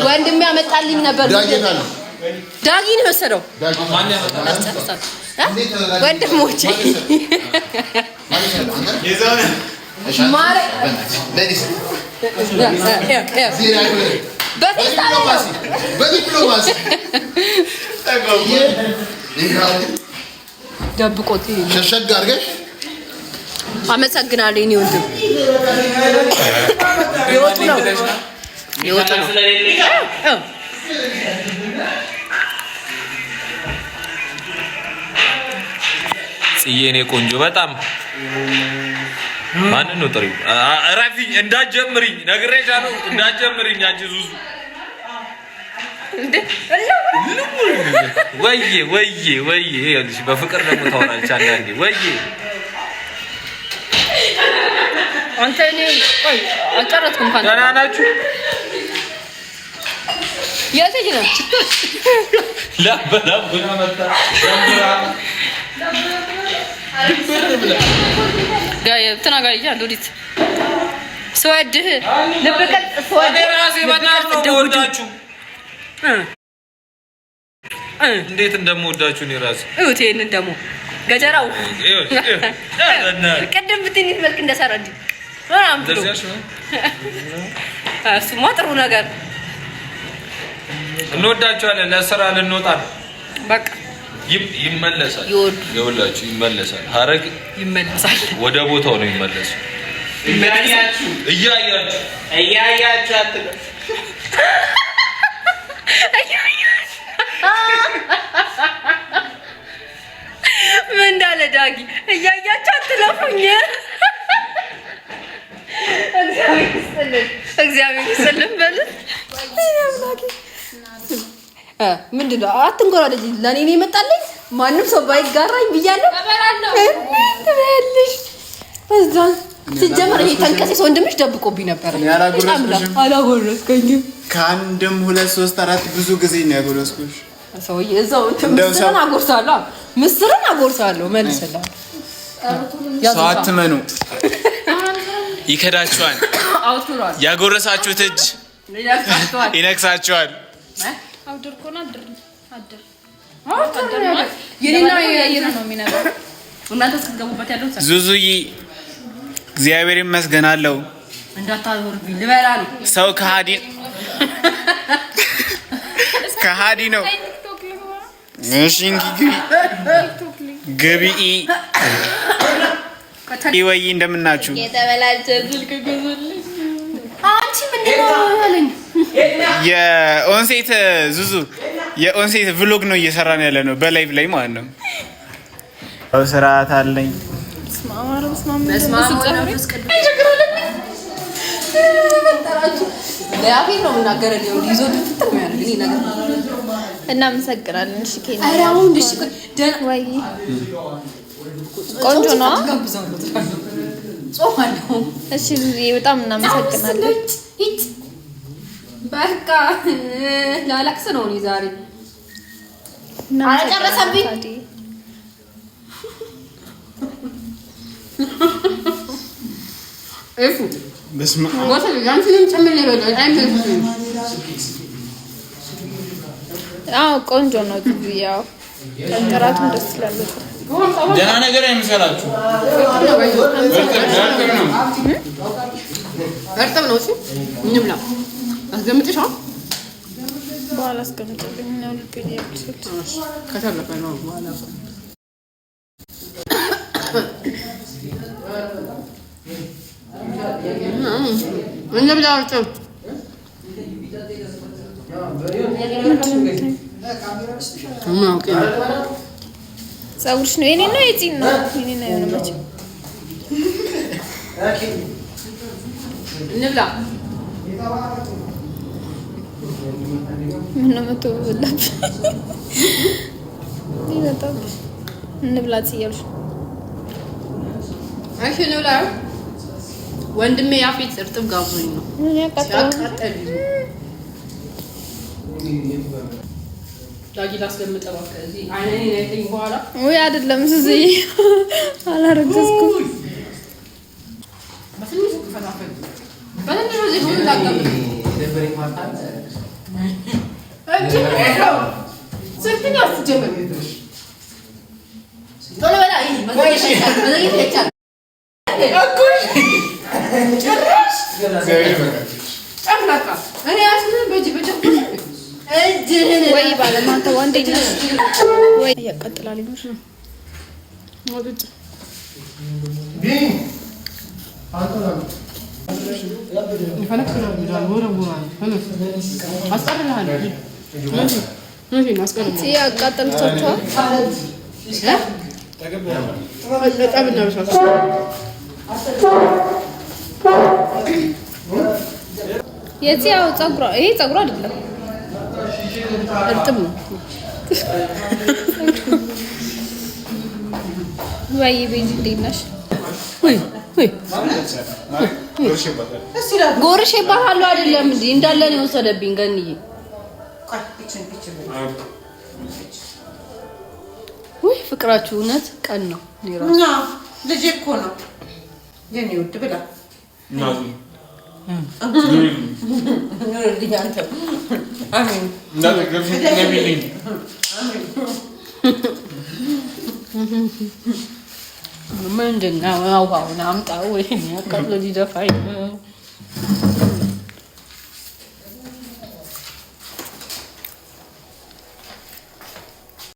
ወንድም ያመጣልኝ ነበር ዳጊን መሰለው ወንድሞቼ ማረ በዲፕሎማሲ ደብቆት ሸሸግ አድርገሽ አመሰግናለሁ። እኔ ወንድም ይወጡ ነው ጽዬኔ ቆንጆ በጣም ማን ነው ጥሪ አራፊ እንዳጀምሪኝ ነግሬሻለሁ። እንዳጀምሪኝ አንቺ ዙዙ እንዴ ወይዬ ያልሽ በፍቅር ደግሞ ታወራለች አንዳንዴ ወይዬ አንተ እኔ ቆይ አልጨረስኩም እንኳን ደህና ናችሁ? የት ሄደ ነው ላበላ መጣ ጋር ተናጋሪ ያሉት ሰወድህ ልብቀጥ ሰወድህ ራሴ በእናትህ ወዳችሁ እንዴት እንደምወዳችሁ ነው ራሴ እውት ይሄንን ደግሞ ገጀራው ቀደም ብትንት መልክ እንደሰራ እንዴ ወራም ብሎ እሱማ ጥሩ ነገር እንወዳችኋለን። ለስራ ልንወጣ ነው በቃ ይመለሳል ይወላችሁ ይመለሳል። ሀረግ ይመለሳል ወደ ቦታው ነው ይመለሳል። እያያችሁ አትሉ ምን እንዳለ ዳጊ እያያችሁ አትለፉኝ። እግዚአብሔር ይስጥልን በል ምንድን ነው አትንጎራደጂ። ለእኔ ነው የመጣልኝ ማንም ሰው ባይጋራኝ ብያለሁ። ትበያለሽ እዛ ሲጀመር ይሄ ተንቀሴስ ወንድምሽ ደብቆብኝ ነበር። አላጎረስከኝም። ከአንድም 2 3 4 ብዙ ጊዜ ነው ያጎረስኩሽ። ሰውዬ እዛው ምስርን አጎርሳለሁ ምስርን አጎርሳለሁ መልስልኝ። ሰው አትመኑ፣ ይከዳችኋል። ያጎረሳችሁት እጅ ይነክሳችኋል። ዙዙዬ እግዚአብሔር ይመስገን አለው። እንዳታወርብኝ ልበላ ነው። ሰው ከሃዲ ነው። እሺ ግቢ ወይ እንደምናችሁ የተበላሸ ስልክ ግዙልኝ። አንቺ ምንድነው ያለኝ? የኦንሴት ዙዙ የኦንሴት ቭሎግ ነው እየሰራን ያለ ነው በላይቭ ላይ ማለት ነው። አው ስርዓት አለኝ። እናመሰግናለን። እሺ ኬና ቆንጆ ነው። እሺ በጣም እናመሰግናለን። በቃ ላላክስ ነው እኔ ዛሬ አልጨረሰብኝ። እፉ በስማ ወሰለ ያንቺንም ጨምር ይበላል አይመልስም። አዎ ቆንጆ ነው። ያው ጥራቱን ደስ ይላል። ደህና ነገር አይመስላችሁ? እርጥብ ነው። እሺ ምንም ነው አስገምጥሽ ነው በኋላ አስቀምጥልኝ ነው ልብኝ ያልኩት ከተረፈ ነው በኋላ ምን ብላችሁ ፀጉርሽ ነው የኔ ነው የፂን ነው የኔ ነው የሆነ መቼ እንብላ ምን ነው መቶ ብላሽ ይወጣው እንብላ ጽያልሽ እሺ እንብላ። ወንድሜ ያፌት እርጥብ ጋብዞኝ ነው ያቃጠል ዳጊ ላስገምጥ እባክህ እዚህ አይኔን አይተኝ በኋላ ወይ አይደለም እዚህ አላረገዝኩም። በስመ ወይ ባለማንተ ወንዴ ነሽ ወይ ያቀጥላል ይመሽ ነው ወጥጥ የዚያው ፀጉሯ ይሄ ፀጉሯ አይደለም እርጥብ ነው ወይ ቤዚ እንዴት ወይ ጎርሼ ባሃሉ አይደለም እንዴ እንዳለ ነው ወሰደብኝ ገንዬ ወይ ፍቅራችሁ እውነት ቀን ነው ኔራ ልጅ እኮ ነው የኔ ውድ ብላ ዲያንተ አሜን እንዳትገርም ነብይልኝ ምንድነው አውቃውና አምጣው ወይ ያቀጥሎ ሊደፋኝ